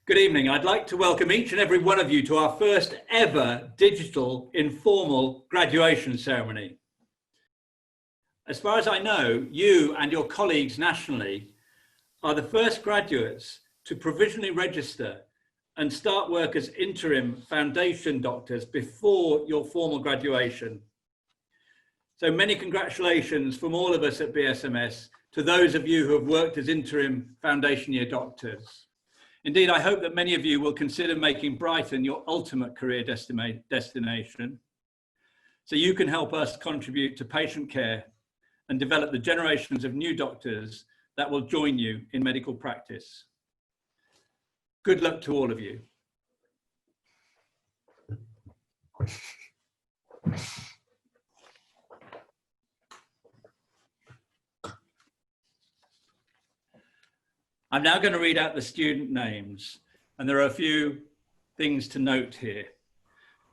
Good evening. I'd like to welcome each and every one of you to our first ever digital informal graduation ceremony. As far as I know, you and your colleagues nationally are the first graduates to provisionally register and start work as interim foundation doctors before your formal graduation. So many congratulations from all of us at BSMS to those of you who have worked as interim foundation year doctors. Indeed, I hope that many of you will consider making Brighton your ultimate career destination, so you can help us contribute to patient care and develop the generations of new doctors that will join you in medical practice. Good luck to all of you. I'm now going to read out the student names, and there are a few things to note here.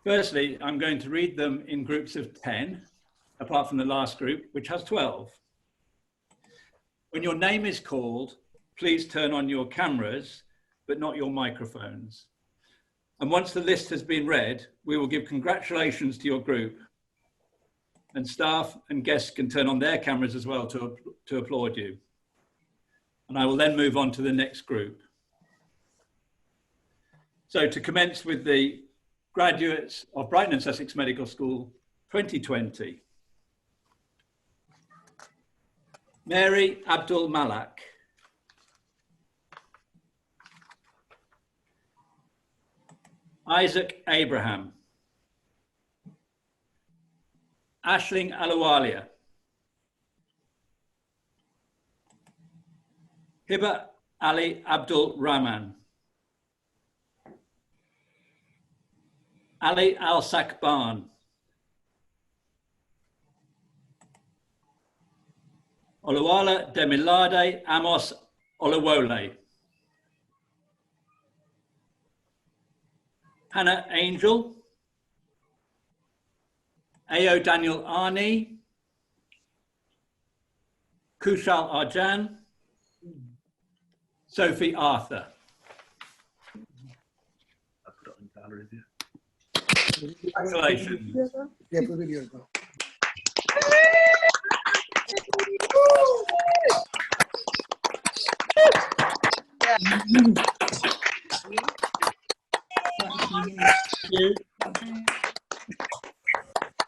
Firstly, I'm going to read them in groups of 10, apart from the last group, which has 12. When your name is called, please turn on your cameras, but not your microphones. And once the list has been read, we will give congratulations to your group, and staff and guests can turn on their cameras as well to applaud you. And I will then move on to the next group. So to commence with the graduates of Brighton and Sussex Medical School 2020. Mary Abdul Malak. Isaac Abraham. Ashling Aluwalia. Hiba Ali Abdul Rahman. Ali Al Sakban. Oluwala Demilade Amos Olawole. Hannah Angel. Ayo Daniel Arni. Kushal Arjan. Sophie Arthur. Congratulations. Yeah, put video as well.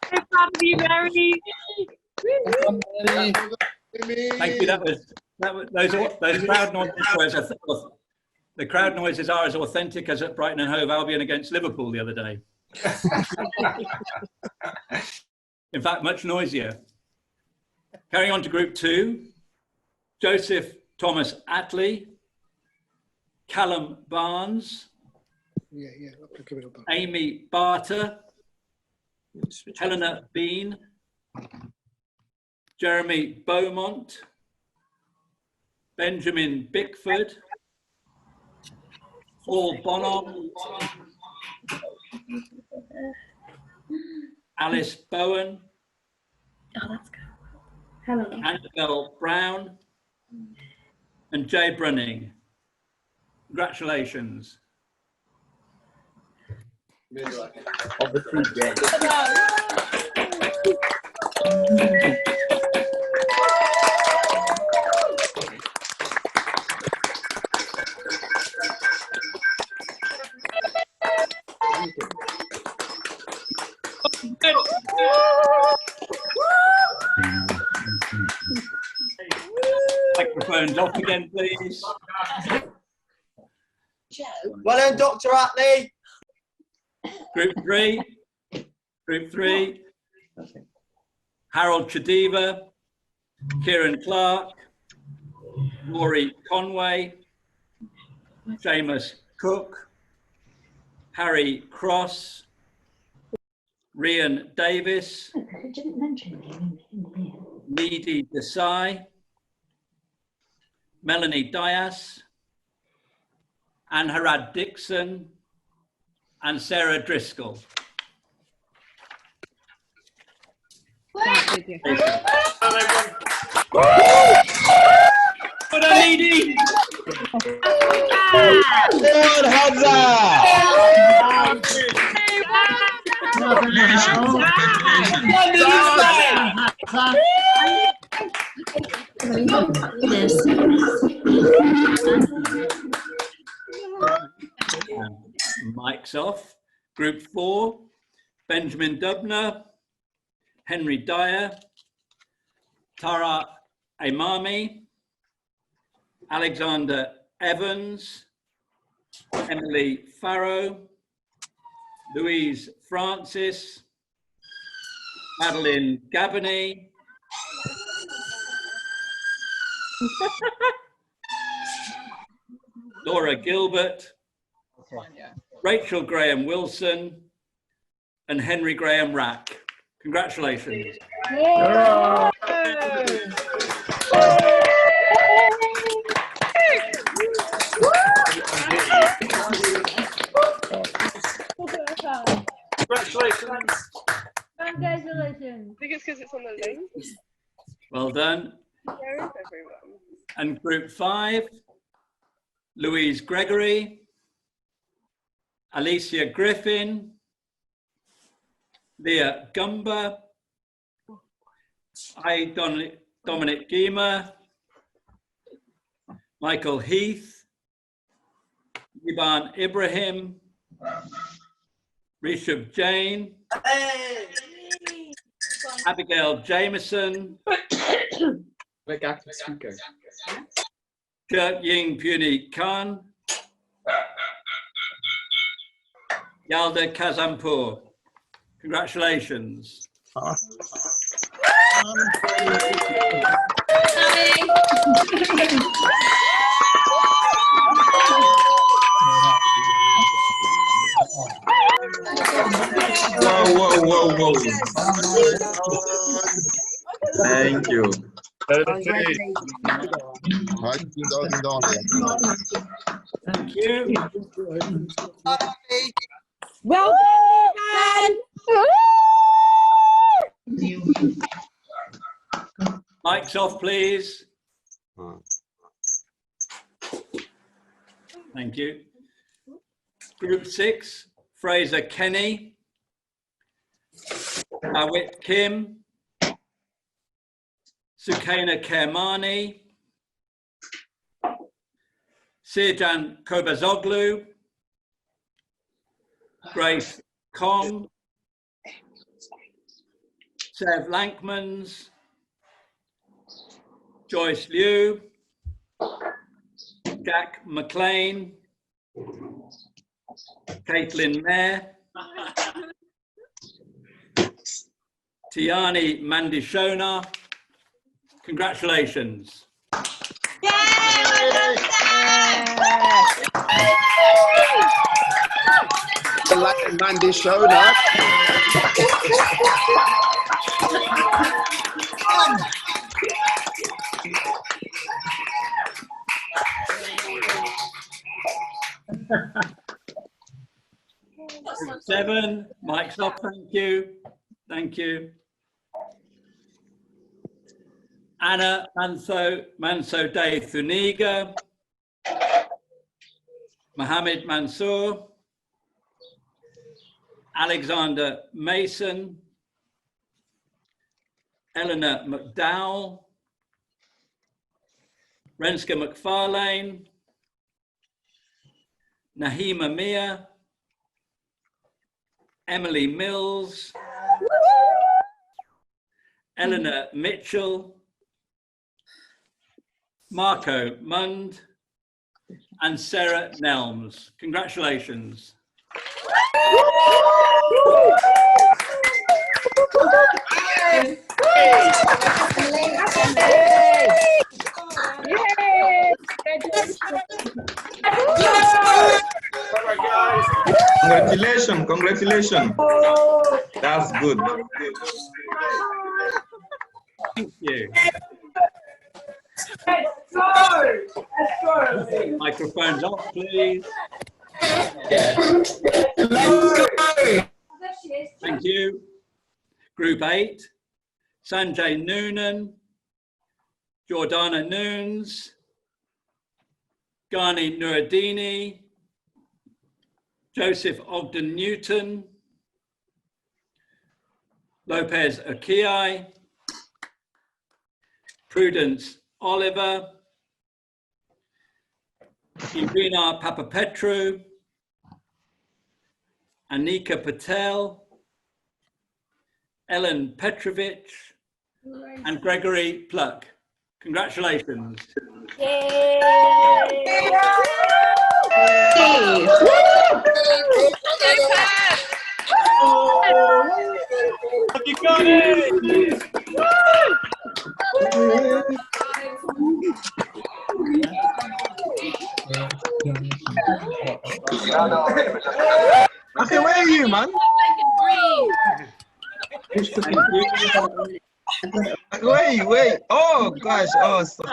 So proud of you, Mary. Thank you. Those crowd noises. The crowd noises are as authentic as at Brighton and Hove Albion against Liverpool the other day. In fact, much noisier. Carrying on to group 2, Joseph Thomas Attlee, Callum Barnes, Amy Barter, Helena Bean, Jeremy Beaumont, Benjamin Bickford, Paul Bonham, Alice Bowen, Annabelle Brown, and Jay Brunning. Congratulations. Microphones off again, please. Well done, Dr. Attlee. Group 3. Harold Chadiva, Kieran Clark, Rory Conway, Seamus Cook, Harry Cross, Rian Davis, Needy Desai, Melanie Dias, Anharad Dixon, and Sarah Driscoll. Good, Needy. Good, Mike's off. Group 4, Benjamin Dubner, Henry Dyer, Tara Imami, Alexander Evans, Emily Farrow, Louise Francis, Madeline Gabony, Laura Gilbert, Rachel Graham Wilson, and Henry Graham Rack. Congratulations. Congratulations. Congratulations. I think it's because it's on the link. Well done. Where is everyone? And group 5, Louise Gregory, Alicia Griffin, Leah Gumber, Dominic Giemer, Michael Heath, Iban Ibrahim, Rishabh Jain, Abigail Jameson, Kirk Ying Puni Khan, Yalda Kazampur. Congratulations. Whoa. Thank you. Thank you. Well done. Mics off, please. Thank you. Group 6, Fraser Kenny, Awit Kim, Sukaina Kermani, Sirjan Kobazoglu, Grace Kong, Sev Lankmans, Joyce Liu, Jack McLean, Caitlin Mayer, Tiani Mandishona. Congratulations. Mandishona. 7, Mike's off, thank you. Thank you. Anna Manso De Thuniga, Mohammed Mansour, Alexander Mason, Eleanor McDowell, Renska McFarlane, Nahima Mia, Emily Mills, Eleanor Mitchell, Marco Mund, and Sarah Nelms. Congratulations. Congratulations. That's good. Thank you. Microphones off, please. Thank you. Group 8, Sanjay Noonan, Jordana Noons, Ghani Nuruddini, Joseph Ogden Newton, Lopez Akiai, Prudence Oliver, Irina Papapetru, Anika Patel, Ellen Petrovich, and Gregory Pluck. Congratulations. Have you got it? Okay, where are you, man? Wait. Oh, gosh. Oh, so...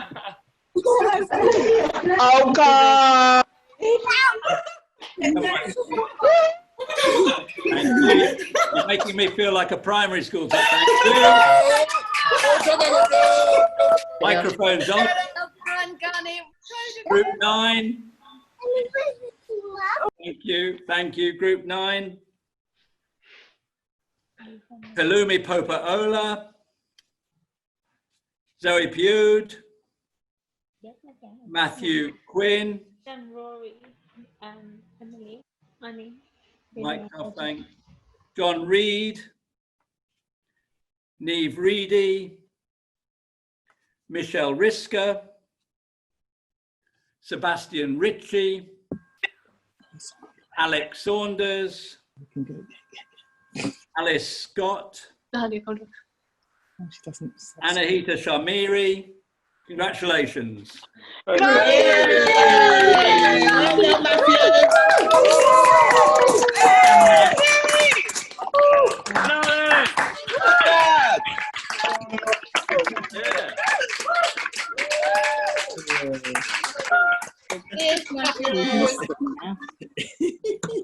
Oh, God. You're making me feel like a primary school teacher. Microphones on. Group 9. Thank you. Group 9. Palumi Popaola, Zoe Pewd, Matthew Quinn, Mike Tofbank, John Reed, Neve Reedy, Michelle Risker, Sebastian Ritchie, Alex Saunders, Alice Scott, Anahita Shamiri. Congratulations.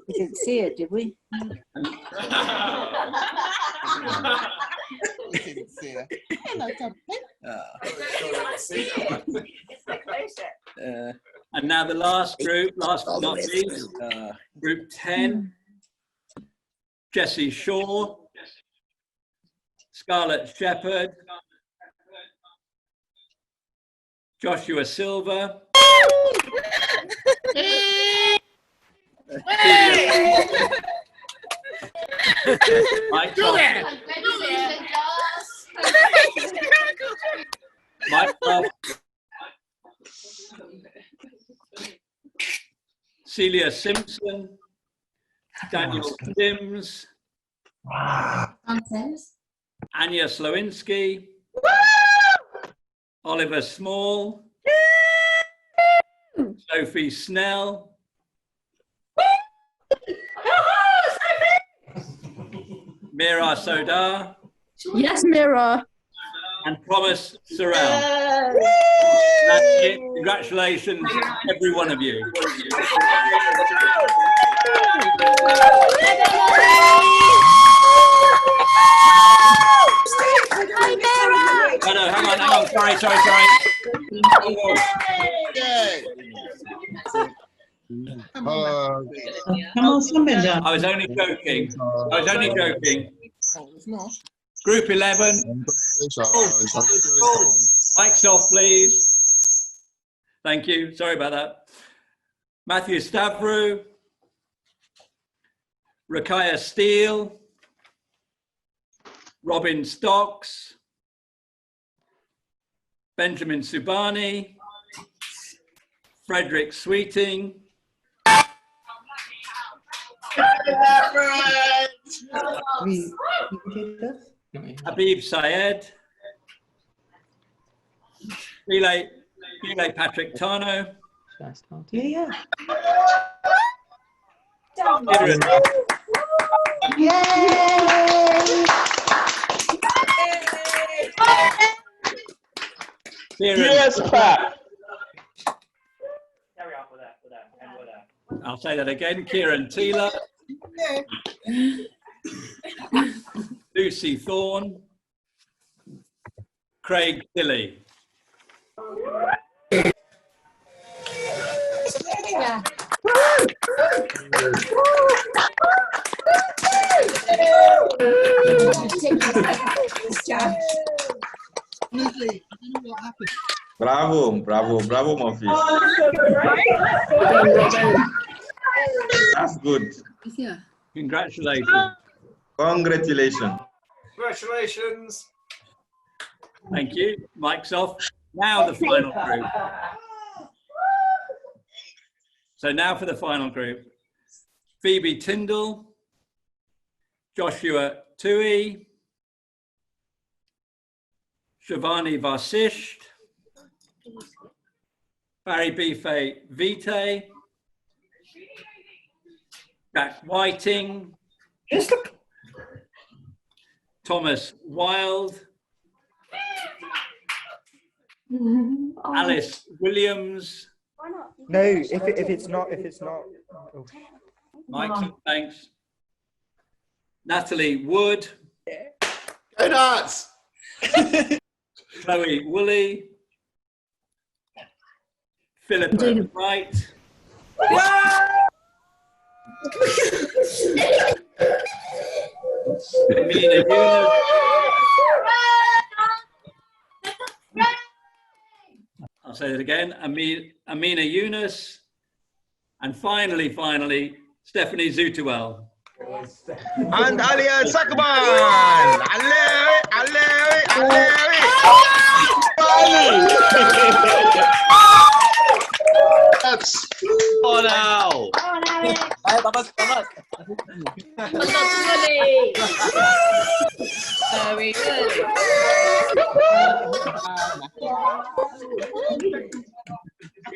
We didn't see it, did we? We didn't see her. And now the last group, last but not least, group 10, Jessie Shaw, Scarlett Shepherd, Joshua Silver, Mike Celia Simpson, Daniel Sims, Anya Slowinski, Oliver Small, Sophie Snell, Mira Sodar, Yes, Mira. and Thomas Sorrell. That's it. Congratulations, every one of you. Oh, no, hang on. Sorry. I was only joking. Group 11. Mics off, please. Thank you. Sorry about that. Matthew Stavru, Rakaya Steele, Robin Stocks, Benjamin Subani, Frederick Sweeting, Habib Syed, Relay Patrick Tano, Yes, Pat. I'll say that again. Kieran Teeler, Lucy Thorne, Craig Tilley. Bravo, Murphy. That's good. Congratulations. Congratulations. Congratulations. Thank you. Mic's off. Now the final group. So now for the final group. Phoebe Tyndall, Joshua Tui, Shivani Varsisht, Barry Bife Vite, Jack Whiting, Thomas Wild, Alice Williams. No, if it's not. Oh. Mike, thanks. Natalie Wood. Go nuts. Chloe Woolley. Philippa Wright. Amina Yunus. I'll say that again. Amina Yunus. And finally, Stephanie Zutuel. And Alia Sakban. That's oh now. Very good.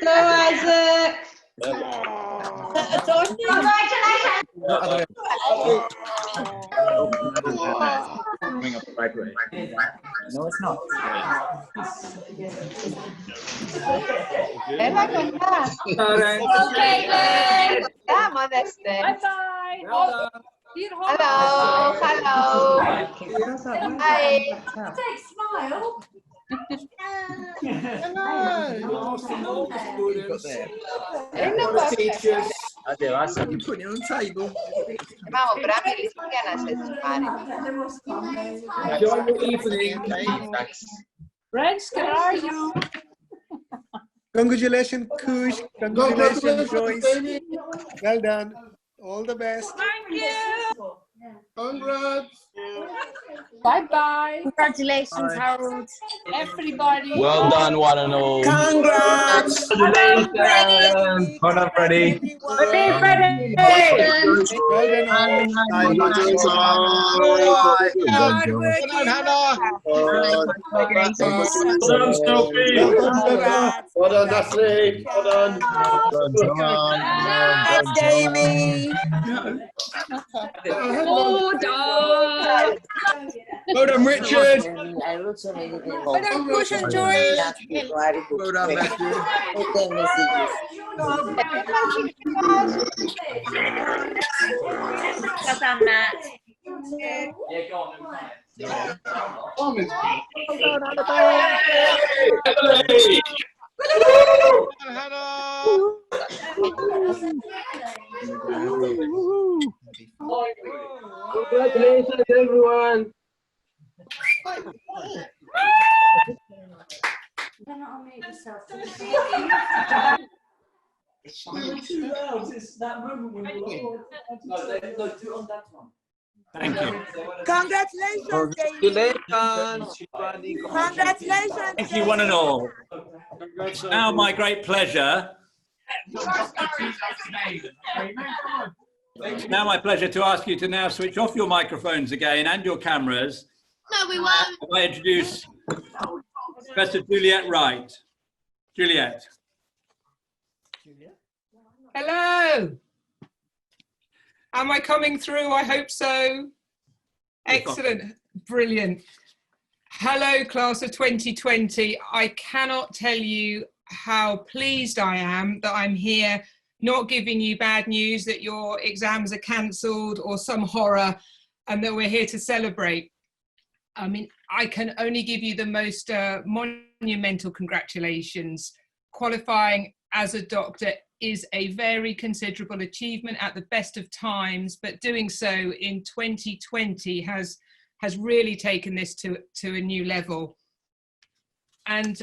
Hello, Isaac. No, it's not. Come on, Esther. Bye-bye. Hello. Hi. Smile. Teachers. You put it on the table. Vamos, bravi li spiegano se si fare. Enjoy your evening. Reds, can are you? Congratulations, Kush. Congratulations, Joyce. Well done. All the best. Thank you. Congrats. Bye-bye. Congratulations, Bye. Harold. Everybody. Well done, one and all. Congrats. Congratulations. Well done, Freddie. Well done. Hard work. Well done, Hannah. Well done, Sophie. Well done, Natalie. Well done. That's Jamie. Oh, dog. Well done, Richard. Well done, Kush and Joyce. Well done, Matthew. Well done, Matt. Congratulations, everyone. Thank you. Congratulations, David. Congratulations. Thank you, one and all. Now, my great pleasure. Now, my pleasure to ask you to now switch off your microphones again and your cameras. No, we won't. I introduce Professor Juliet Wright. Juliet. Hello. Am I coming through? I hope so. Excellent. Brilliant. Hello, class of 2020. I cannot tell you how pleased I am that I'm here, not giving you bad news that your exams are cancelled or some horror, and that we're here to celebrate. I mean, I can only give you the most monumental congratulations. Qualifying as a doctor is a very considerable achievement at the best of times, but doing so in 2020 has really taken this to a new level. And,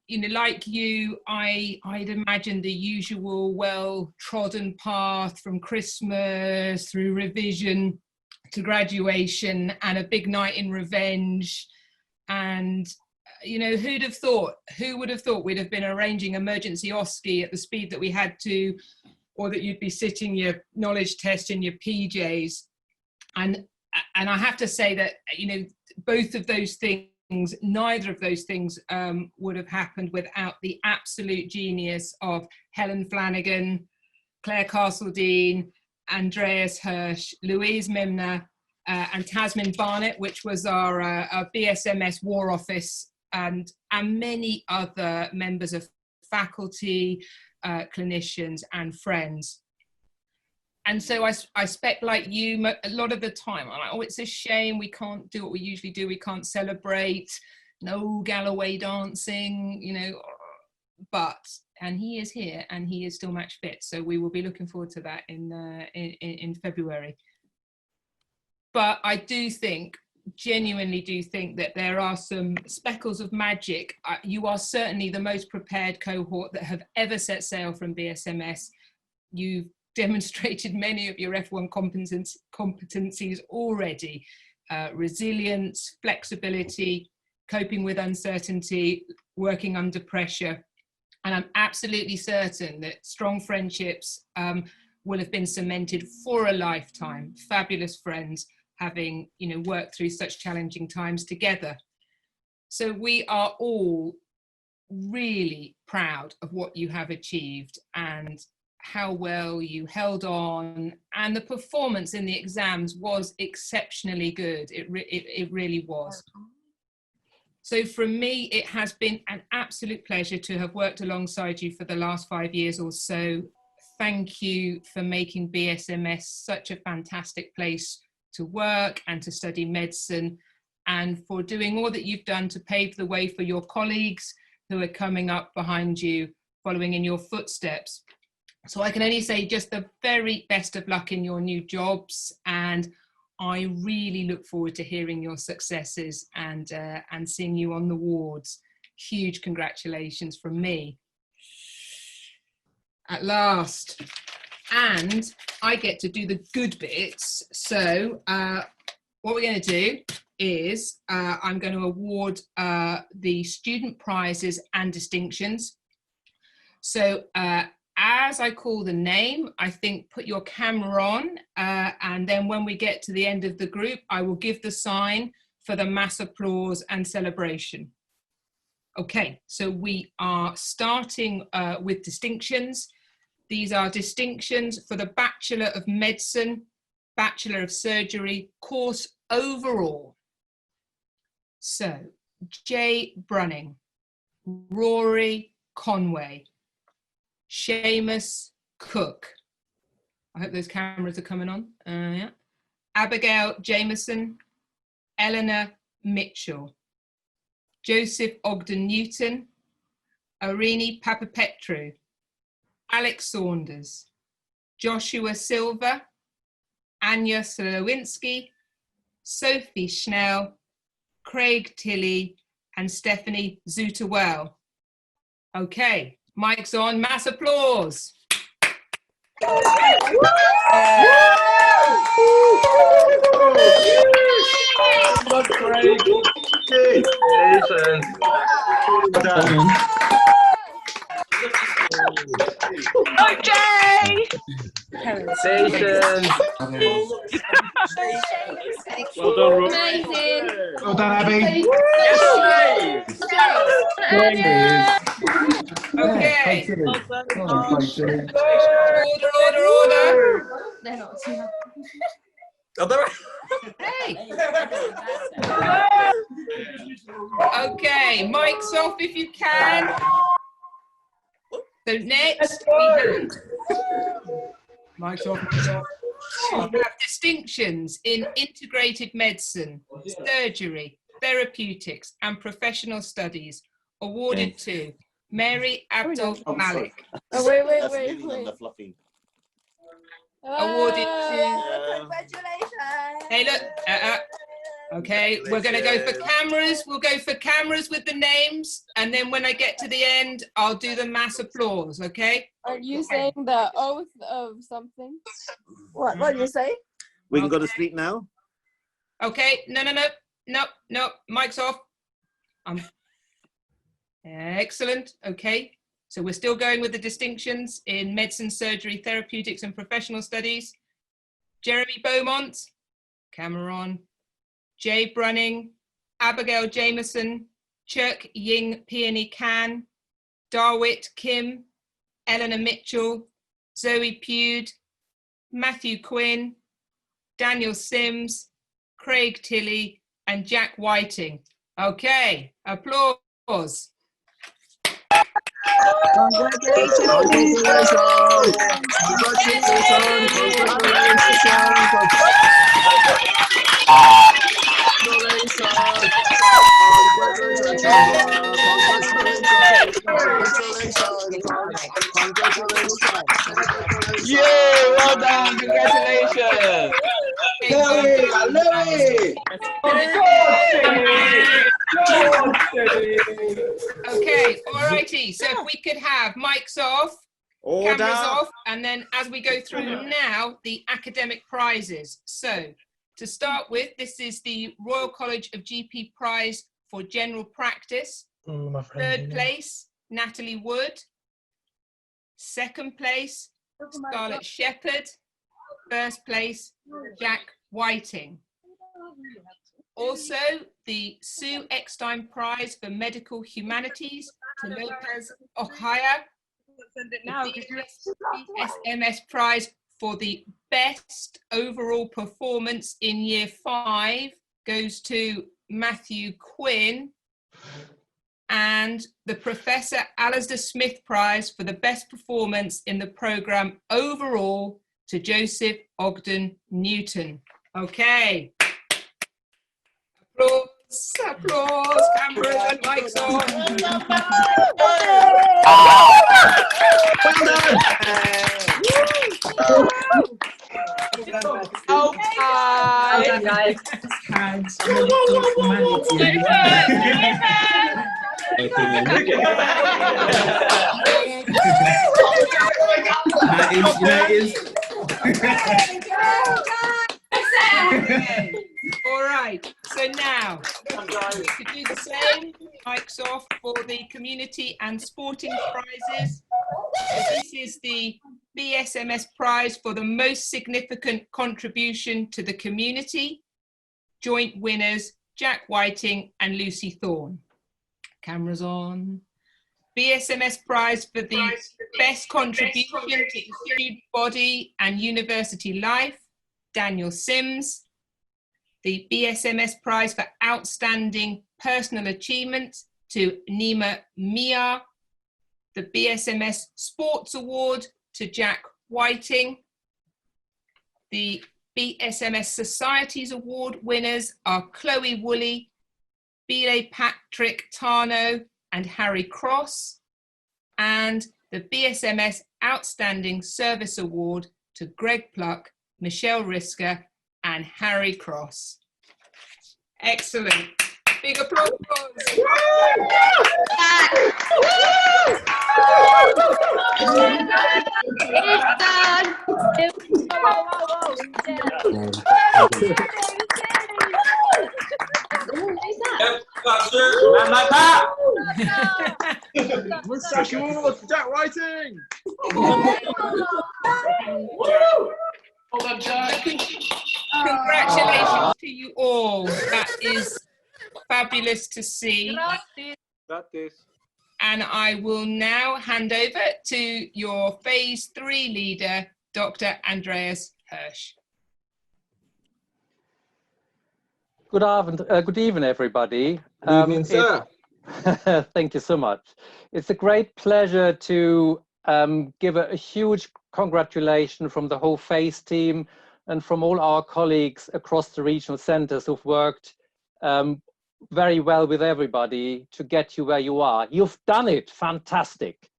you know, like you, I'd imagine the usual well-trodden path from Christmas through revision to graduation and a big night in revenge. And, you know, who would have thought we'd have been arranging emergency OSCE at the speed that we had to, or that you'd be sitting your knowledge test in your PJs. And I have to say that, you know, both of those things, neither of those things would have happened without the absolute genius of Helen Flanagan, Claire Castledine, Andreas Hirsch, Louise Mimner, and Tasmin Barnett, which was our BSMS War Office, and many other members of faculty, clinicians and friends. And so I expect, like you, a lot of the time, I'm like, oh, it's a shame we can't do what we usually do. We can't celebrate, no Galloway dancing, you know, and he is here and he is still match fit. So we will be looking forward to that in February. But I do think, genuinely do think that there are some speckles of magic. You are certainly the most prepared cohort that have ever set sail from BSMS. You've demonstrated many of your F1 competencies already. Resilience, flexibility, coping with uncertainty, working under pressure. And I'm absolutely certain that strong friendships will have been cemented for a lifetime. Fabulous friends, having, you know, worked through such challenging times together. So we are all really proud of what you have achieved and how well you held on, and the performance in the exams was exceptionally good. It really was. So from me, it has been an absolute pleasure to have worked alongside you for the last 5 years or so. Thank you for making BSMS such a fantastic place to work and to study medicine, and for doing all that you've done to pave the way for your colleagues who are coming up behind you, following in your footsteps. So I can only say just the very best of luck in your new jobs, and I really look forward to hearing your successes and seeing you on the wards. Huge congratulations from me. At last. And I get to do the good bits. So what we're going to do is I'm going to award the student prizes and distinctions. So as I call the name, I think put your camera on, and then when we get to the end of the group, I will give the sign for the mass applause and celebration. Okay, so we are starting with distinctions. These are distinctions for the Bachelor of Medicine, Bachelor of Surgery course overall. So, Jay Brunning, Rory Conway, Seamus Cook. I hope those cameras are coming on. Yeah. Abigail Jameson, Eleanor Mitchell, Joseph Ogden-Newton, Irini Papapetru, Alex Saunders, Joshua Silva, Anya Slowinski, Sophie Schnell, Craig Tilley, and Stephanie Zutawell. Okay, mic's on, mass applause. Okay. Congratulations. Well done, Rob. Amazing. Well done, Abby. Okay. Order. They're not too Hey. Okay, mics off if you can. So next we have mics off. We have distinctions in integrated medicine, surgery, therapeutics, and professional studies awarded to Mary Abdul Malik. Oh, wait. Awarded to. Congratulations. Hey, look. Okay, we're going to go for cameras. We'll go for cameras with the names, and then when I get to the end, I'll do the mass applause. Okay. Are you saying the oath of something? What do you say? We can go to sleep now. Okay. No. Mic's off. Excellent. Okay. So we're still going with the distinctions in medicine, surgery, therapeutics, and professional studies. Jeremy Beaumont, camera on. Jay Brunning, Abigail Jameson, Chirk Ying Peony Can, Darwit Kim, Eleanor Mitchell, Zoe Pewd, Matthew Quinn, Daniel Sims, Craig Tilley, and Jack Whiting. Okay, applause. Yay, well done, congratulations. Okay, alrighty, so if we could have mics off, cameras off, and then as we go through now, the academic prizes. So to start with, this is the Royal College of GP Prize for General Practice. Third place, Natalie Wood. Second place, Scarlett Shepherd. First place, Jack Whiting. Also, the Sue Eckstein Prize for Medical Humanities to Lopez Ochaya. The BSMS Prize for the Best Overall Performance in Year 5 goes to Matthew Quinn. And the Professor Alasdair Smith Prize for the Best Performance in the Programme Overall to Joseph Ogden Newton. Okay. Applause, cameras and mics on. Well done, guys. Okay. All right, so now we could do the same, mics off, for the community and sporting prizes. So this is the BSMS prize for the most significant contribution to the community. Joint winners, Jack Whiting and Lucy Thorne. Cameras on. BSMS prize for the best contribution to the student body and university life, Daniel Sims. The BSMS prize for outstanding personal achievement to Nima Mia. The BSMS Sports Award to Jack Whiting. The BSMS Societies Award winners are Chloe Woolley, Bile Patrick Tarno and Harry Cross. And the BSMS Outstanding Service Award to Greg Pluck, Michelle Risker and Harry Cross. Excellent. Big applause. It's done. Jack Whiting. Congratulations to you all. That is fabulous to see. And I will now hand over to your phase 3 leader, Dr. Andreas Hirsch. Good evening, everybody. Good evening, sir. Thank you so much. It's a great pleasure to give a huge congratulations from the whole phase team and from all our colleagues across the regional centers who've worked very well with everybody to get you where you are. You've done it, fantastic.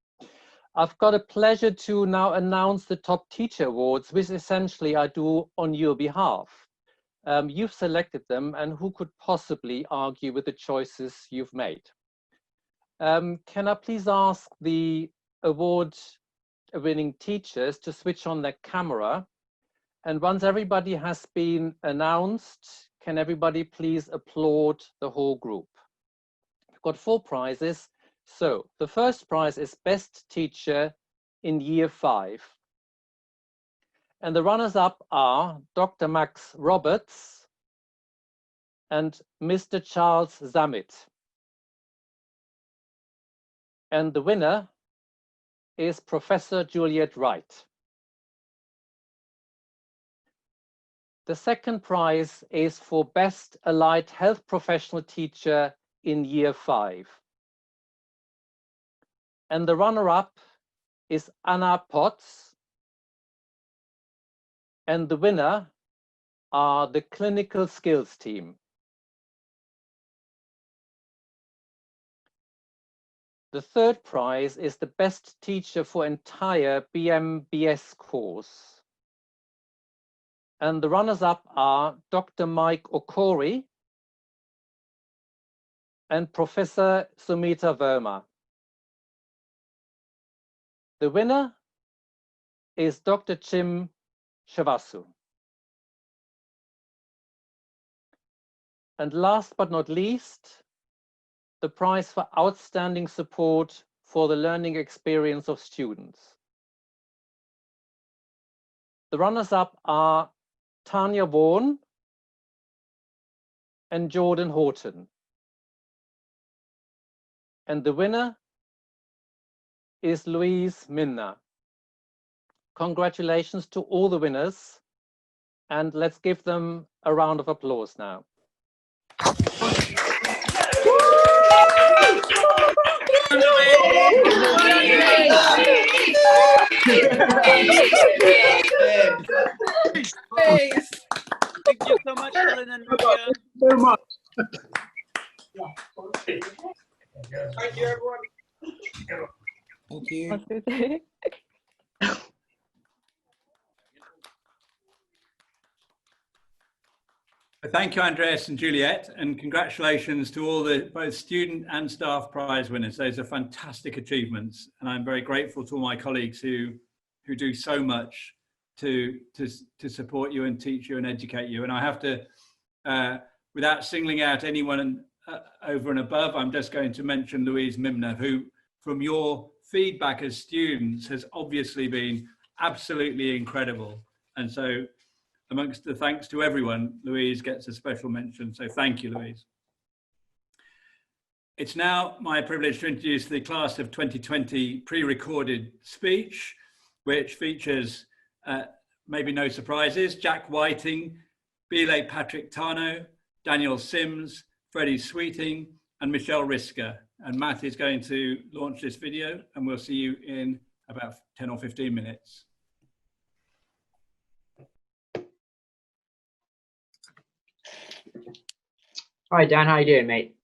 I've got a pleasure to now announce the Top Teacher Awards, which essentially I do on your behalf. You've selected them, and who could possibly argue with the choices you've made? Can I please ask the award-winning teachers to switch on their camera? And once everybody has been announced, can everybody please applaud the whole group? We've got 4 prizes. So the first prize is Best Teacher in Year 5. And the runners-up are Dr. Max Roberts and Mr. Charles Zammit. And the winner is Professor Juliet Wright. The second prize is for Best Allied Health Professional Teacher in Year 5. And the runner-up is Anna Potts. And the winner are the Clinical Skills team. The third prize is the Best Teacher for Entire BMBS course. And the runners-up are Dr. Mike Okori and Professor Sumita Verma. The winner is Dr. Chim Shavasu. And last but not least, the prize for outstanding support for the learning experience of students. The runners-up are Tanya Vaughan and Jordan Horton. And the winner is Louise Minna. Congratulations to all the winners, and let's give them a round of applause now. Thank you so much, Helen and Maria. So much. Thank you, everyone. Thank you. Thank you, Andreas and Juliet, and congratulations to all the both student and staff prize winners. Those are fantastic achievements, and I'm very grateful to all my colleagues who do so much to support you and teach you and educate you. And I have to, without singling out anyone over and above, I'm just going to mention Louise Mimner, who, from your feedback as students, has obviously been absolutely incredible. And so, amongst the thanks to everyone, Louise gets a special mention. So thank you, Louise. It's now my privilege to introduce the class of 2020 pre-recorded speech, which features, maybe no surprises, Jack Whiting, Bile Patrick Tano, Daniel Sims, Freddie Sweeting, and Michelle Risker. And Matt is going to launch this video, and we'll see you in about 10 or 15 minutes. Hi Dan, how you doing, mate?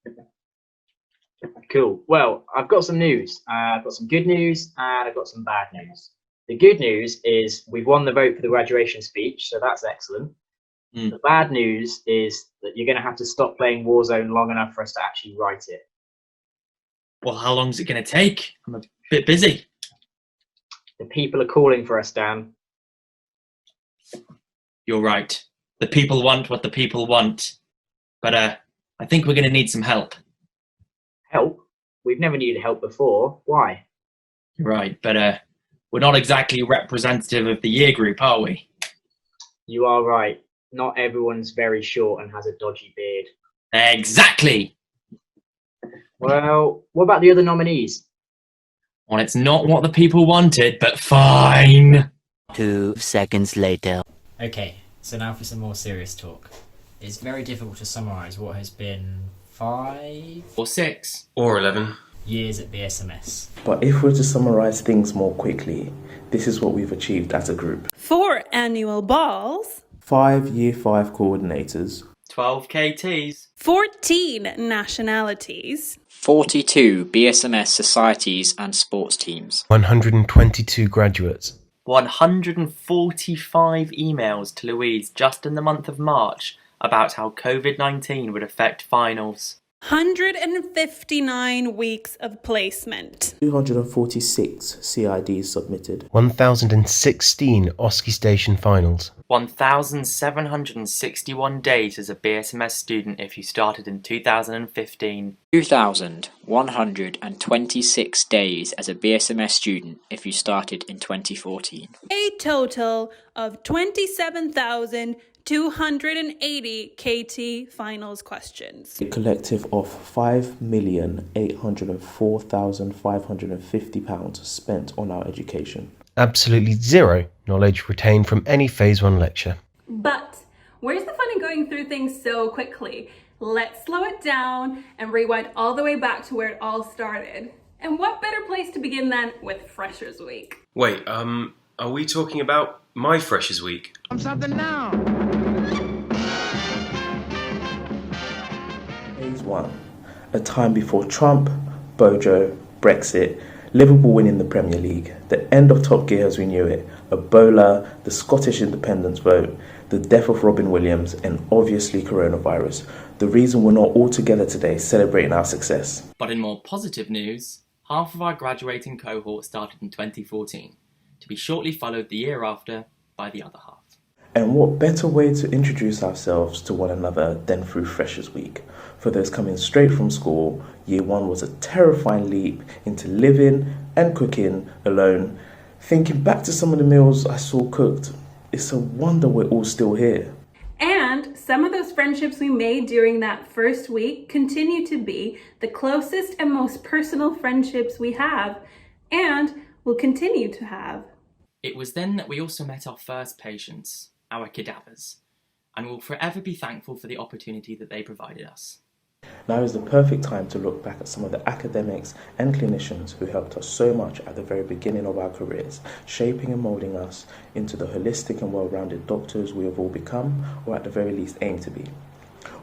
Cool. Well, I've got some news. I've got some good news and I've got some bad news. The good news is we've won the vote for the graduation speech, so that's excellent. The bad news is that you're going to have to stop playing Warzone long enough for us to actually write it. Well, how long is it going to take? I'm a bit busy. The people are calling for us, Dan. You're right. The people want what the people want. But I think we're going to need some help. Help? We've never needed help before. Why? You're right, but we're not exactly representative of the year group, are we? You are right. Not everyone's very short and has a dodgy beard. Exactly. Well, what about the other nominees? Well, it's not what the people wanted, but fine. 2 seconds later. Okay, so now for some more serious talk. It's very difficult to summarise what has been 5 or 6 or 11 years at BSMS. But if we're to summarise things more quickly, this is what we've achieved as a group. 4 annual balls. 5 Year 5 coordinators. 12 KTs. 14 nationalities. 42 BSMS societies and sports teams. 122 graduates. 145 emails to Louise just in the month of March about how COVID-19 would affect finals. 159 weeks of placement. 246 CIDs submitted. 1,016 OSCE station finals. 1,761 days as a BSMS student if you started in 2015. 2,126 days as a BSMS student if you started in 2014. A total of 27,280 KT finals questions. A collective of £5,804,550 spent on our education. Absolutely zero knowledge retained from any Phase 1 lecture. But where's the fun in going through things so quickly? Let's slow it down and rewind all the way back to where it all started. And what better place to begin than with Freshers Week? Wait, are we talking about my Freshers Week? Something now. Phase 1. A time before Trump, Bojo, Brexit, Liverpool winning the Premier League, the end of Top Gear as we knew it, Ebola, the Scottish independence vote, the death of Robin Williams, and obviously coronavirus. The reason we're not all together today celebrating our success. But in more positive news, half of our graduating cohort started in 2014, to be shortly followed the year after by the other half. And what better way to introduce ourselves to one another than through Freshers Week? For those coming straight from school, Year 1 was a terrifying leap into living and cooking alone. Thinking back to some of the meals I saw cooked, it's a wonder we're all still here. And some of those friendships we made during that first week continue to be the closest and most personal friendships we have and will continue to have. It was then that we also met our first patients, our cadavers, and will forever be thankful for the opportunity that they provided us. Now is the perfect time to look back at some of the academics and clinicians who helped us so much at the very beginning of our careers, shaping and moulding us into the holistic and well-rounded doctors we have all become, or at the very least aim to be.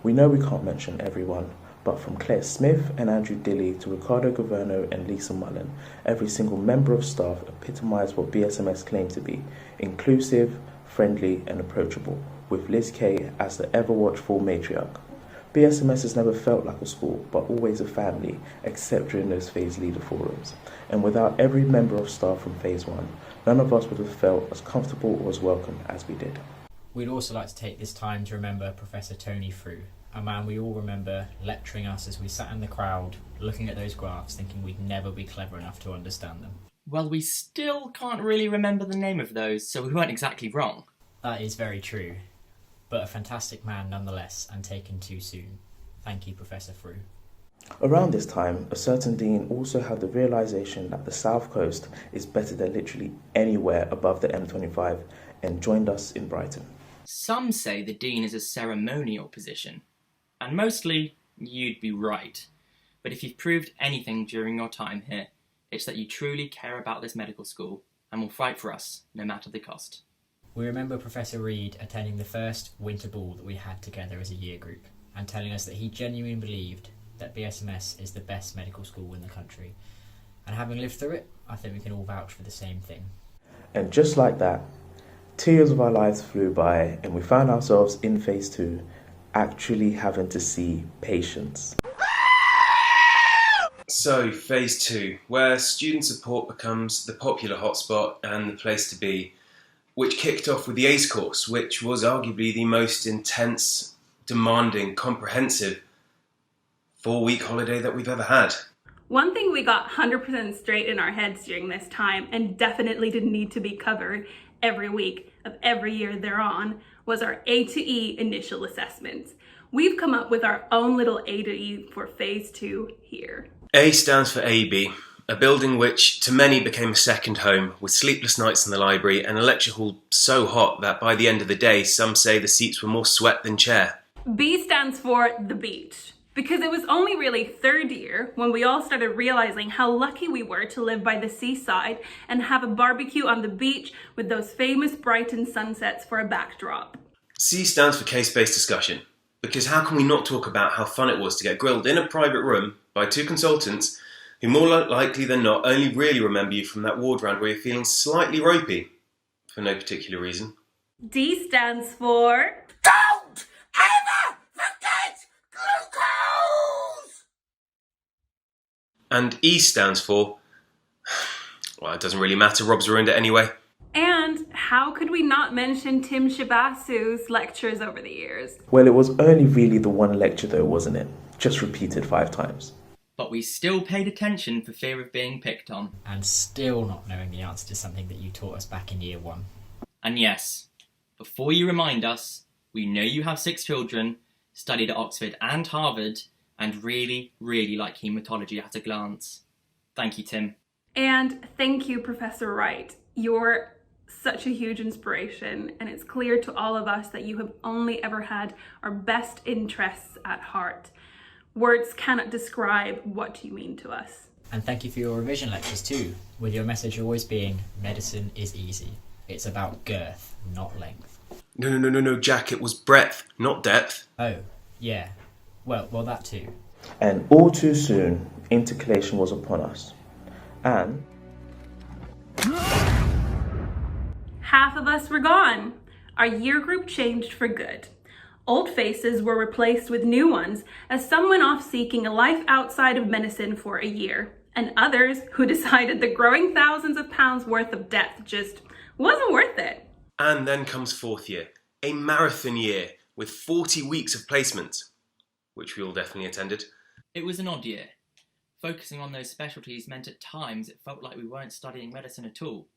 We know we can't mention everyone, but from Claire Smith and Andrew Dilly to Ricardo Governo and Lisa Mullen, every single member of staff epitomised what BSMS claimed to be: inclusive, friendly and approachable, with Liz Kay as the ever-watchful matriarch. BSMS has never felt like a school, but always a family, except during those phase leader forums. And without every member of staff from Phase 1, none of us would have felt as comfortable or as welcome as we did. We'd also like to take this time to remember Professor Tony Frew, a man we all remember lecturing us as we sat in the crowd, looking at those graphs, thinking we'd never be clever enough to understand them. Well, we still can't really remember the name of those, so we weren't exactly wrong. That is very true. But a fantastic man nonetheless, and taken too soon. Thank you, Professor Frew. Around this time, a certain dean also had the realisation that the South Coast is better than literally anywhere above the M25 and joined us in Brighton. Some say the dean is a ceremonial position, and mostly you'd be right. But if you've proved anything during your time here, it's that you truly care about this medical school and will fight for us, no matter the cost. We remember Professor Reed attending the first winter ball that we had together as a year group and telling us that he genuinely believed that BSMS is the best medical school in the country. And having lived through it, I think we can all vouch for the same thing. And just like that, 2 years of our lives flew by and we found ourselves in Phase 2, actually having to see patients. So, Phase 2, where student support becomes the popular hotspot and the place to be, which kicked off with the ACE course, which was arguably the most intense, demanding, comprehensive 4-week holiday that we've ever had. One thing we got 100% straight in our heads during this time, and definitely didn't need to be covered every week of every year thereon, was our A to E initial assessments. We've come up with our own little A to E for Phase 2 here. A stands for AB, a building which to many became a second home, with sleepless nights in the library and a lecture hall so hot that by the end of the day some say the seats were more sweat than chair. B stands for the beach, because it was only really third year when we all started realizing how lucky we were to live by the seaside and have a barbecue on the beach with those famous Brighton sunsets for a backdrop. C stands for case-based discussion, because how can we not talk about how fun it was to get grilled in a private room by 2 consultants who more likely than not only really remember you from that ward round where you're feeling slightly ropey for no particular reason. D stands for Don't ever And E stands for... Well, it doesn't really matter, Rob's ruined it anyway. And how could we not mention Tim Shabasu's lectures over the years? Well, it was only really the one lecture though, wasn't it? Just repeated 5 times. But we still paid attention for fear of being picked on. And still not knowing the answer to something that you taught us back in year 1. And yes, before you remind us, we know you have 6 children, studied at Oxford and Harvard, and really, really like haematology at a glance. Thank you, Tim. And thank you, Professor Wright. You're such a huge inspiration, and it's clear to all of us that you have only ever had our best interests at heart. Words cannot describe what you mean to us. And thank you for your revision lectures too, with your message always being, medicine is easy. It's about girth, not length. No, Jack, it was breadth, not depth. Oh, yeah. Well, that too. And all too soon, intercalation was upon us. And half of us were gone. Our year group changed for good. Old faces were replaced with new ones as some went off seeking a life outside of medicine for a year, and others who decided the growing thousands of pounds worth of debt just wasn't worth it. And then comes 4th year, a marathon year with 40 weeks of placement, which we all definitely attended. It was an odd year. Focusing on those specialties meant at times it felt like we weren't studying medicine at all,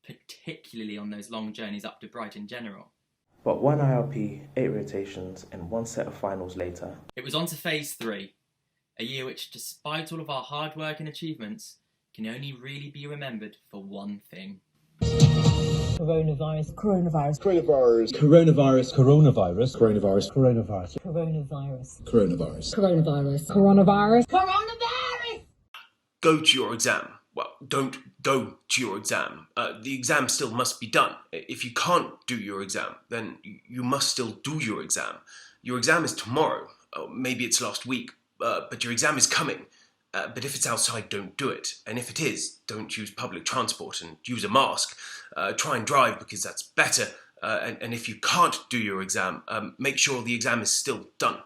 particularly on those long journeys up to Brighton General. But 1 IRP, 8 rotations, and 1 set of finals later, it was on to phase 3, a year which, despite all of our hard work and achievements, can only really be remembered for one thing. Coronavirus. Coronavirus. Coronavirus. Coronavirus. Coronavirus. Coronavirus. Coronavirus. Coronavirus. Coronavirus. Coronavirus. Coronavirus. Coronavirus! Go to your exam. Well, don't go to your exam. The exam still must be done. If you can't do your exam, then you must still do your exam. Your exam is tomorrow. Maybe it's last week, but your exam is coming. But if it's outside, don't do it. And if it is, don't use public transport and use a mask. Try and drive because that's better. And if you can't do your exam, make sure the exam is still done.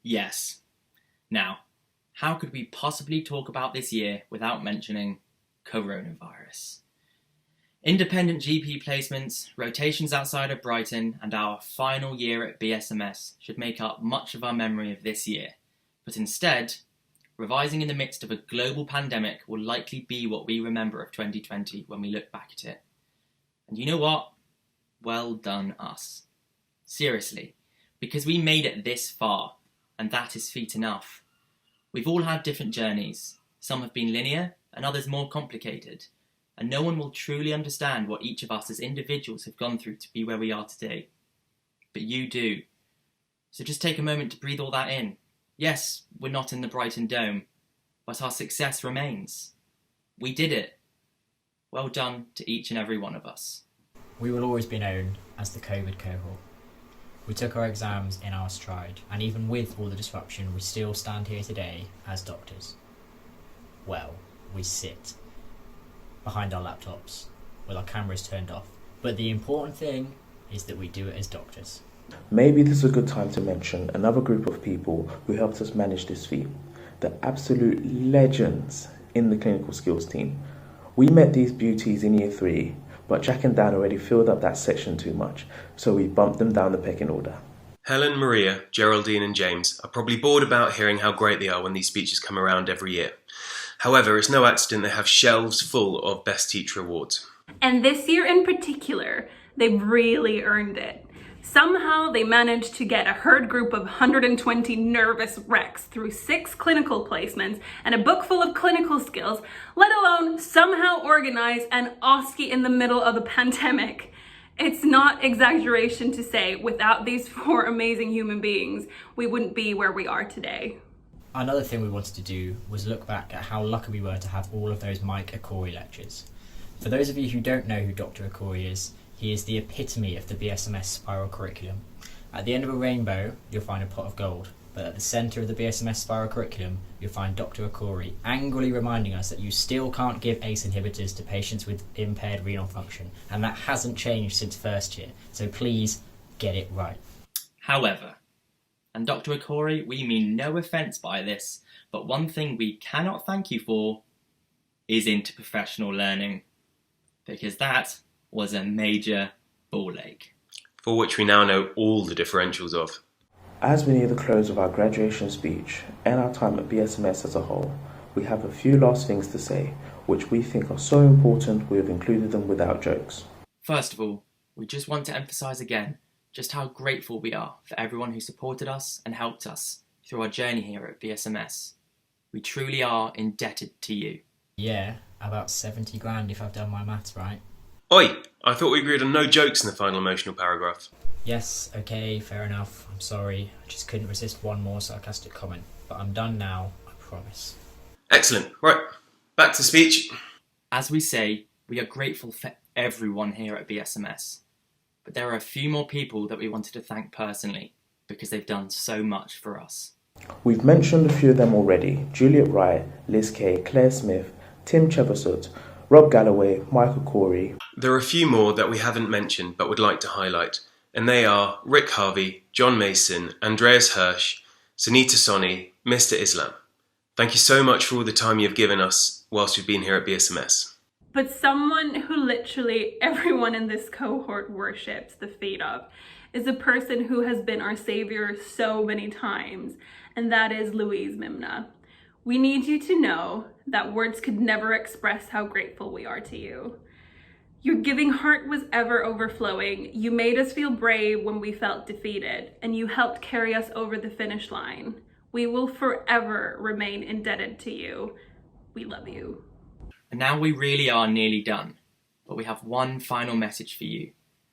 Yes. Now, how could we possibly talk about this year without mentioning coronavirus? Independent GP placements, rotations outside of Brighton, and our final year at BSMS should make up much of our memory of this year. But instead, revising in the midst of a global pandemic will likely be what we remember of 2020 when we look back at it. And you know what? Well done us. Seriously, because we made it this far, and that is feat enough. We've all had different journeys. Some have been linear, and others more complicated. And no one will truly understand what each of us as individuals have gone through to be where we are today. But you do. So just take a moment to breathe all that in. Yes, we're not in the Brighton Dome, but our success remains. We did it. Well done to each and every one of us. We will always be known as the COVID cohort. We took our exams in our stride, and even with all the disruption, we still stand here today as doctors. Well, we sit behind our laptops with our cameras turned off. But the important thing is that we do it as doctors. Maybe this is a good time to mention another group of people who helped us manage this feat, the absolute legends in the clinical skills team. We met these beauties in year 3, but Jack and Dan already filled up that section too much, so we bumped them down the pecking order. Helen, Maria, Geraldine and James are probably bored about hearing how great they are when these speeches come around every year. However, it's no accident they have shelves full of Best Teacher awards. And this year in particular, they've really earned it. Somehow they managed to get a herd group of 120 nervous wrecks through 6 clinical placements and a book full of clinical skills, let alone somehow organize an OSCE in the middle of the pandemic. It's not exaggeration to say, without these 4 amazing human beings, we wouldn't be where we are today. Another thing we wanted to do was look back at how lucky we were to have all of those Mike Akori lectures. For those of you who don't know who Dr. Akori is, he is the epitome of the BSMS spiral curriculum. At the end of a rainbow, you'll find a pot of gold, but at the centre of the BSMS spiral curriculum, you'll find Dr. Akori angrily reminding us that you still can't give ACE inhibitors to patients with impaired renal function, and that hasn't changed since first year, so please get it right. However, And Dr. Okori, we mean no offence by this, but one thing we cannot thank you for is interprofessional learning, because that was a major ball ache. For which we now know all the differentials of. As we near the close of our graduation speech and our time at BSMS as a whole, we have a few last things to say, which we think are so important we have included them without jokes. First of all, we just want to emphasise again just how grateful we are for everyone who supported us and helped us through our journey here at BSMS. We truly are indebted to you. Yeah, about 70 grand if I've done my maths right. Oi, I thought we agreed on no jokes in the final emotional paragraph. Yes, okay, fair enough. I'm sorry. I just couldn't resist one more sarcastic comment. But I'm done now, I promise. Excellent. Right, back to speech. As we say, we are grateful for everyone here at BSMS. But there are a few more people that we wanted to thank personally because they've done so much for us. We've mentioned a few of them already: Juliet Wright, Liz Kay, Claire Smith, Tim Cheversut, Rob Galloway, Michael Corey. There are a few more that we haven't mentioned but would like to highlight, and they are Rick Harvey, John Mason, Andreas Hirsch, Sunita Soni, Mr. Islam. Thank you so much for all the time you've given us whilst we've been here at BSMS. But someone who literally everyone in this cohort worships the feet of is a person who has been our savior so many times, and that is Louise Mimna. We need you to know that words could never express how grateful we are to you. Your giving heart was ever overflowing. You made us feel brave when we felt defeated, and you helped carry us over the finish line. We will forever remain indebted to you. We love you. And now we really are nearly done, but we have one final message for you,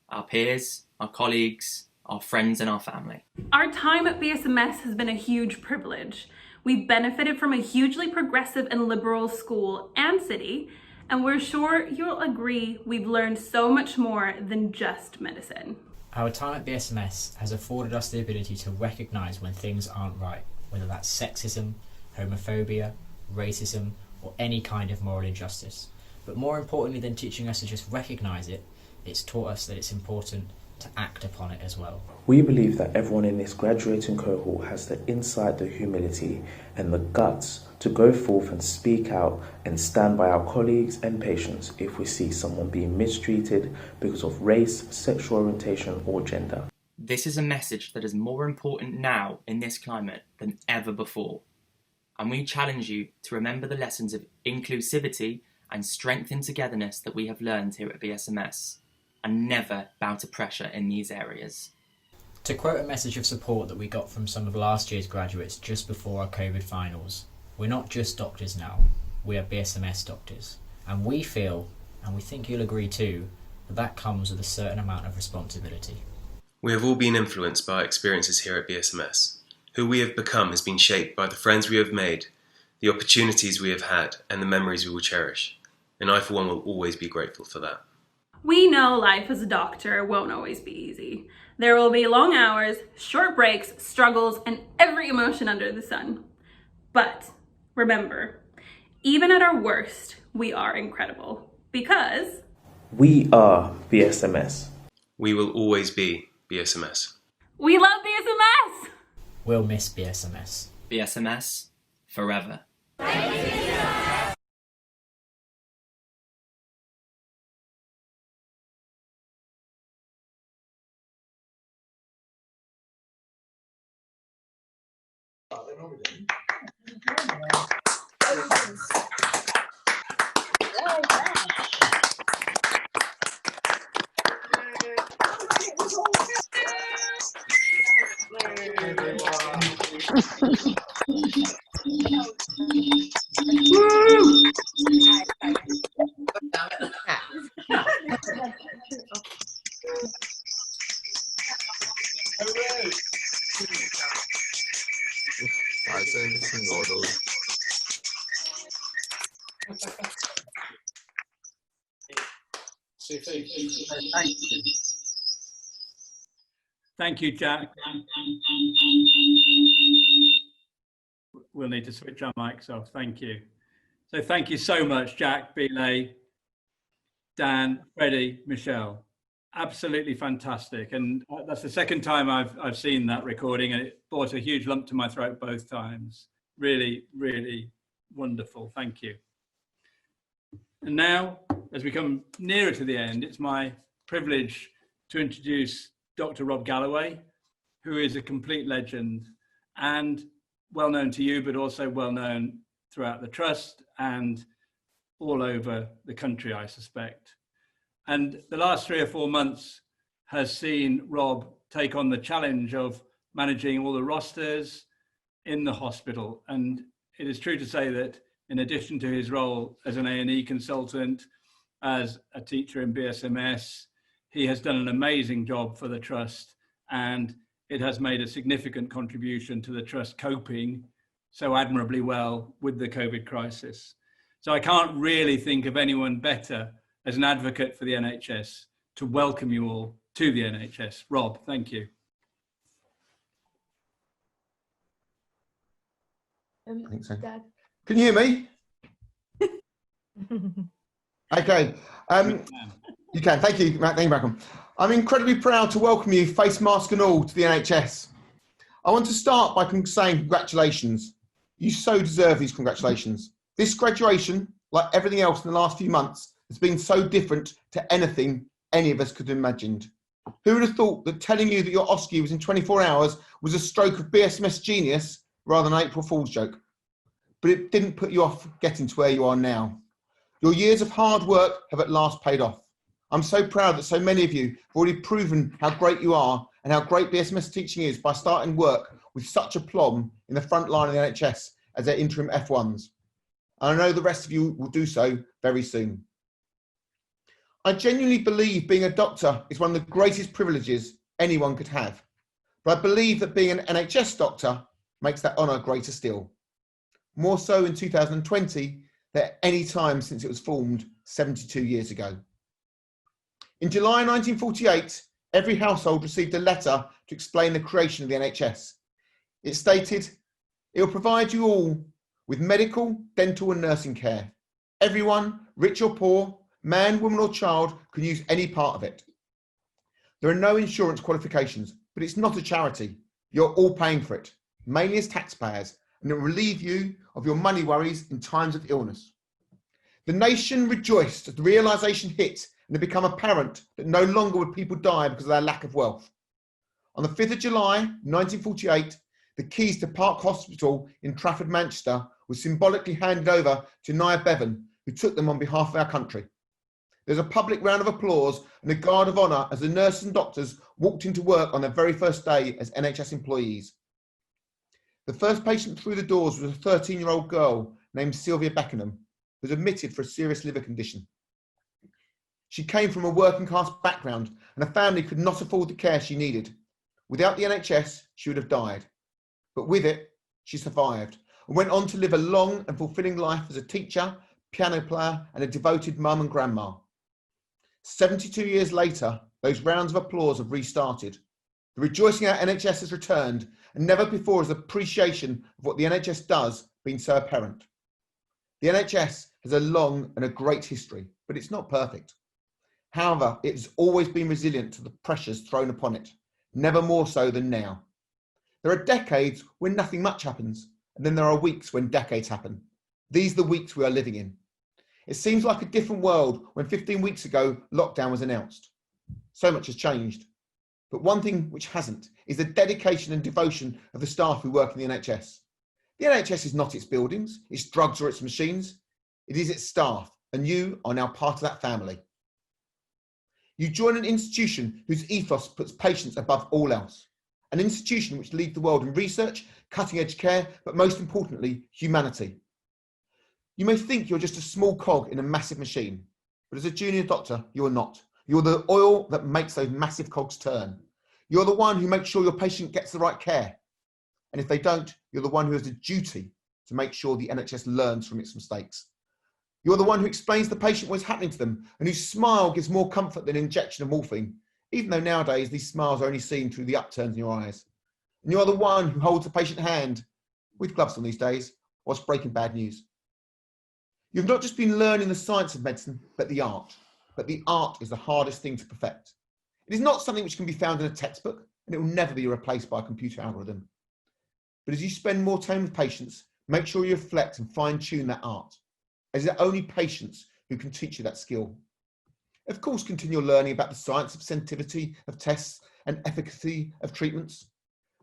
our peers, our colleagues, our friends and our family. Our time at BSMS has been a huge privilege. We've benefited from a hugely progressive and liberal school and city, and we're sure you'll agree we've learned so much more than just medicine. Our time at BSMS has afforded us the ability to recognise when things aren't right, whether that's sexism, homophobia, racism, or any kind of moral injustice. But more importantly than teaching us to just recognise it, it's taught us that it's important to act upon it as well. We believe that everyone in this graduating cohort has the insight, the humility, and the guts to go forth and speak out and stand by our colleagues and patients if we see someone being mistreated because of race, sexual orientation, or gender. This is a message that is more important now in this climate than ever before. And we challenge you to remember the lessons of inclusivity and strength and togetherness that we have learned here at BSMS, and never bow to pressure in these areas. To quote a message of support that we got from some of last year's graduates just before our COVID finals, we're not just doctors now, we are BSMS doctors. And we feel, and we think you'll agree too, that comes with a certain amount of responsibility. We have all been influenced by our experiences here at BSMS. Who we have become has been shaped by the friends we have made, the opportunities we have had, and the memories we will cherish. And I, for one, will always be grateful for that. We know life as a doctor won't always be easy. There will be long hours, short breaks, struggles, and every emotion under the sun. But remember, even at our worst, we are incredible because we are BSMS. We will always be BSMS. We love BSMS! We'll miss BSMS. BSMS forever. Thank you, Jack. We'll need to switch our mics off. Thank you. So thank you so much, Jack, Belay, Dan, Freddie, Michelle. absolutely fantastic. And that's the second time I've seen that recording, and it brought a huge lump to my throat both times. Really, really wonderful. Thank you. And now, as we come nearer to the end, it's my privilege to introduce Dr. Rob Galloway, who is a complete legend and well known to you, but also well known throughout the Trust and all over the country, I suspect. And the last 3 or 4 months has seen Rob take on the challenge of managing all the rosters in the hospital. And it is true to say that in addition to his role as an A&E consultant, as a teacher in BSMS, he has done an amazing job for the Trust, and it has made a significant contribution to the Trust coping so admirably well with the COVID crisis. So I can't really think of anyone better as an advocate for the NHS to welcome you all to the NHS. Rob, thank you. I think so. Dad. Can you hear me? Okay. You can. Thank you, Matt. Thank you, Malcolm. I'm incredibly proud to welcome you, face mask and all, to the NHS. I want to start by saying congratulations. You so deserve these congratulations. This graduation, like everything else in the last few months, has been so different to anything any of us could have imagined. Who would have thought that telling you that your OSCE was in 24 hours was a stroke of BSMS genius rather than an April Fool's joke? But it didn't put you off getting to where you are now. Your years of hard work have at last paid off. I'm so proud that so many of you have already proven how great you are and how great BSMS teaching is by starting work with such aplomb in the front line of the NHS as their interim F1s. And I know the rest of you will do so very soon. I genuinely believe being a doctor is one of the greatest privileges anyone could have. But I believe that being an NHS doctor makes that honour greater still. More so in 2020 than at any time since it was formed 72 years ago. In July 1948, every household received a letter to explain the creation of the NHS. It stated, "It will provide you all with medical, dental and nursing care. Everyone, rich or poor, man, woman or child, can use any part of it. There are no insurance qualifications, but it's not a charity. You're all paying for it, mainly as taxpayers, and it will relieve you of your money worries in times of illness." The nation rejoiced as the realisation hit and it became apparent that no longer would people die because of their lack of wealth. On the 5th of July 1948, the keys to Park Hospital in Trafford, Manchester, were symbolically handed over to Nia Bevan, who took them on behalf of our country. There's a public round of applause and a guard of honour as the nurses and doctors walked into work on their very first day as NHS employees. The first patient through the doors was a 13-year-old girl named Sylvia Beckenham, who was admitted for a serious liver condition. She came from a working class background and her family could not afford the care she needed. Without the NHS, she would have died. But with it, she survived and went on to live a long and fulfilling life as a teacher, piano player and a devoted mum and grandma. 72 years later, those rounds of applause have restarted. The rejoicing at NHS has returned, and never before has appreciation of what the NHS does been so apparent. The NHS has a long and a great history, but it's not perfect. However, it has always been resilient to the pressures thrown upon it, never more so than now. There are decades when nothing much happens, and then there are weeks when decades happen. These are the weeks we are living in. It seems like a different world when 15 weeks ago lockdown was announced. So much has changed. But one thing which hasn't is the dedication and devotion of the staff who work in the NHS. The NHS is not its buildings, its drugs or its machines. It is its staff, and you are now part of that family. You join an institution whose ethos puts patients above all else. An institution which leads the world in research, cutting-edge care, but most importantly, humanity. You may think you're just a small cog in a massive machine, but as a junior doctor, you are not. You're the oil that makes those massive cogs turn. You're the one who makes sure your patient gets the right care. And if they don't, you're the one who has a duty to make sure the NHS learns from its mistakes. You're the one who explains to the patient what's happening to them and whose smile gives more comfort than an injection of morphine, even though nowadays these smiles are only seen through the upturns in your eyes. And you're the one who holds the patient's hand, with gloves on these days, whilst breaking bad news. You've not just been learning the science of medicine, but the art. But the art is the hardest thing to perfect. It is not something which can be found in a textbook, and it will never be replaced by a computer algorithm. But as you spend more time with patients, make sure you reflect and fine-tune that art, as it's only patients who can teach you that skill. Of course, continue learning about the science of sensitivity of tests and efficacy of treatments.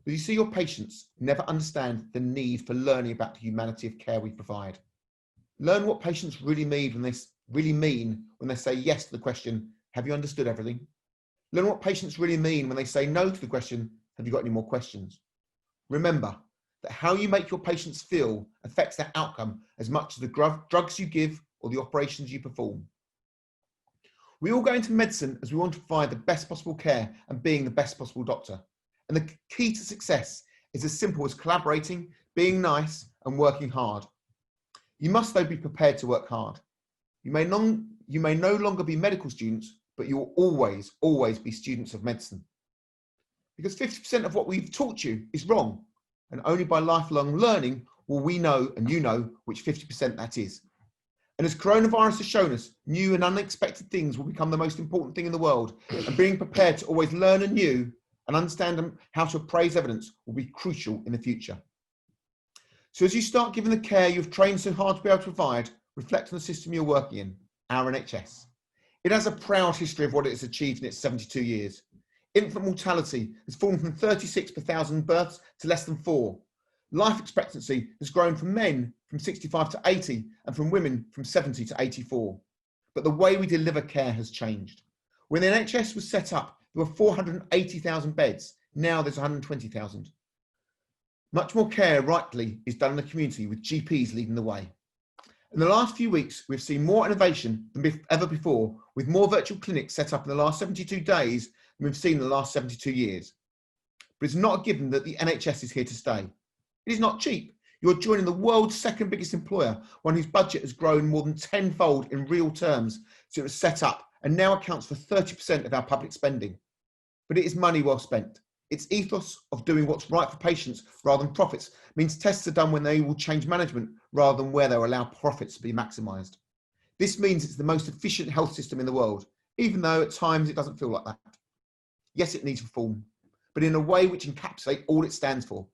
But you see, your patients never understand the need for learning about the humanity of care we provide. Learn what patients really mean when they say yes to the question, have you understood everything? Learn what patients really mean when they say no to the question, have you got any more questions? Remember that how you make your patients feel affects their outcome as much as the drugs you give or the operations you perform. We all go into medicine as we want to provide the best possible care and being the best possible doctor. And the key to success is as simple as collaborating, being nice, and working hard. You must, though, be prepared to work hard. You may no longer be medical students, but you will always, always be students of medicine. Because 50% of what we've taught you is wrong, and only by lifelong learning will we know, and you know, which 50% that is. And as coronavirus has shown us, new and unexpected things will become the most important thing in the world, and being prepared to always learn anew and understand how to appraise evidence will be crucial in the future. So as you start giving the care you've trained so hard to be able to provide, reflect on the system you're working in, our NHS. It has a proud history of what it has achieved in its 72 years. Infant mortality has fallen from 36 per thousand births to less than 4. Life expectancy has grown from men from 65 to 80 and from women from 70 to 84. But the way we deliver care has changed. When the NHS was set up, there were 480,000 beds. Now there's 120,000. Much more care, rightly, is done in the community with GPs leading the way. In the last few weeks, we've seen more innovation than ever before, with more virtual clinics set up in the last 72 days than we've seen in the last 72 years. But it's not a given that the NHS is here to stay. It is not cheap. You're joining the world's second biggest employer, one whose budget has grown more than tenfold in real terms since it was set up and now accounts for 30% of our public spending. But it is money well spent. Its ethos of doing what's right for patients rather than profits means tests are done when they will change management rather than where they'll allow profits to be maximised. This means it's the most efficient health system in the world, even though at times it doesn't feel like that. Yes, it needs reform, but in a way which encapsulates all it stands for.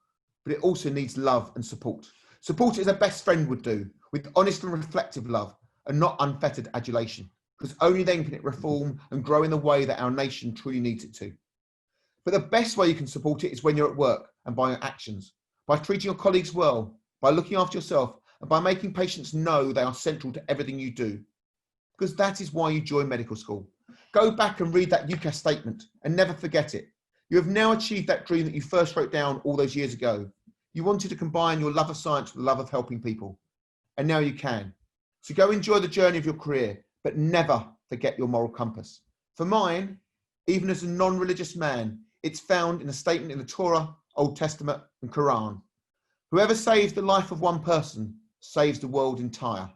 But it also needs love and support. Support it as a best friend would do, with honest and reflective love and not unfettered adulation, because only then can it reform and grow in the way that our nation truly needs it to. But the best way you can support it is when you're at work and by your actions, by treating your colleagues well, by looking after yourself, and by making patients know they are central to everything you do. Because that is why you join medical school. Go back and read that UCAS statement and never forget it. You have now achieved that dream that you first wrote down all those years ago. You wanted to combine your love of science with the love of helping people. And now you can. So go enjoy the journey of your career, but never forget your moral compass. For mine, even as a non-religious man, it's found in a statement in the Torah, Old Testament, and Quran. Whoever saves the life of one person saves the world entire.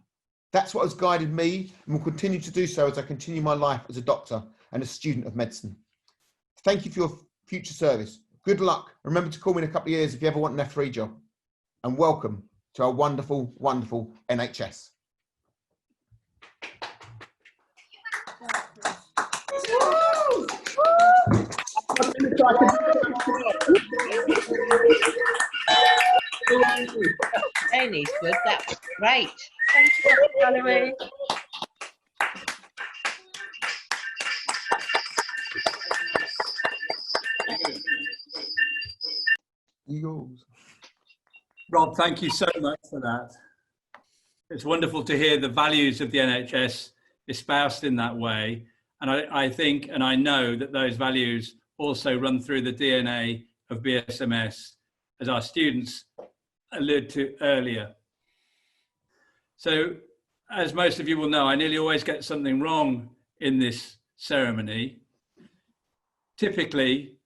That's what has guided me and will continue to do so as I continue my life as a doctor and a student of medicine. Thank you for your future service. Good luck. Remember to call me in a couple of years if you ever want an F3 job. And welcome to our wonderful, wonderful NHS. Amy's good. That was great. Thank you, Dr. Galloway. Rob, thank you so much for that. It's wonderful to hear the values of the NHS espoused in that way. And I think, and I know that those values also run through the DNA of BSMS, as our students alluded to earlier. So, as most of you will know, I nearly always get something wrong in this ceremony. Typically,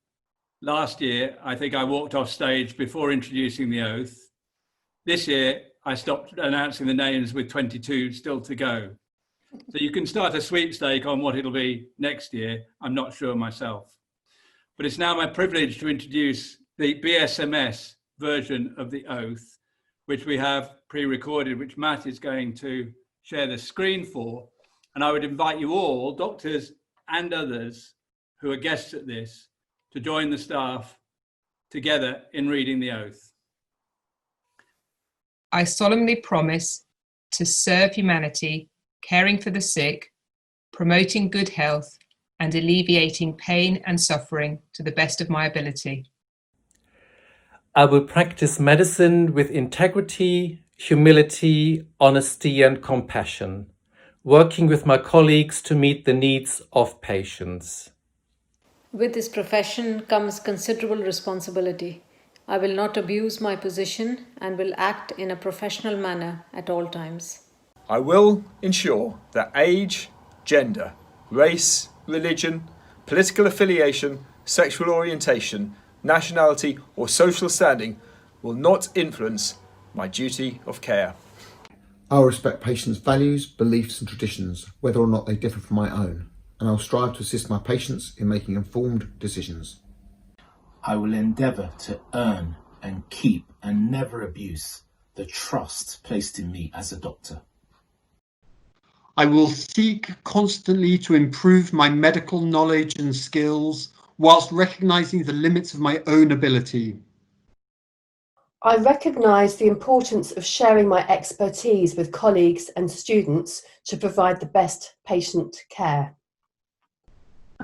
last year, I think I walked off stage before introducing the oath. This year, I stopped announcing the names with 22 still to go. So you can start a sweepstake on what it'll be next year. I'm not sure myself. But it's now my privilege to introduce the BSMS version of the oath, which we have pre-recorded, which Matt is going to share the screen for. And I would invite you all, doctors and others, who are guests at this to join the staff together in reading the oath. I solemnly promise to serve humanity, caring for the sick, promoting good health, and alleviating pain and suffering to the best of my ability. I will practice medicine with integrity, humility, honesty, and compassion, working with my colleagues to meet the needs of patients. With this profession comes considerable responsibility. I will not abuse my position and will act in a professional manner at all times. I will ensure that age, gender, race, religion, political affiliation, sexual orientation, nationality, or social standing will not influence my duty of care. I will respect patients' values, beliefs and traditions, whether or not they differ from my own, and I will strive to assist my patients in making informed decisions. I will endeavour to earn and keep and never abuse the trust placed in me as a doctor. I will seek constantly to improve my medical knowledge and skills whilst recognising the limits of my own ability. I recognise the importance of sharing my expertise with colleagues and students to provide the best patient care.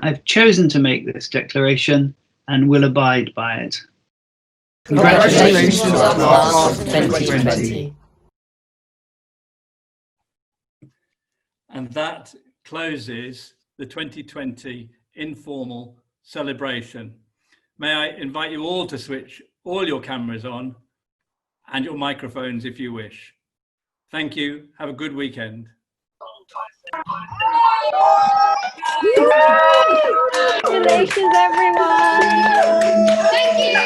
I've chosen to make this declaration and will abide by it. Congratulations to our class of 2020. And that closes the 2020 informal celebration. May I invite you all to switch all your cameras on and your microphones if you wish. Thank you. Have a good weekend. Congratulations, everyone! Thank you.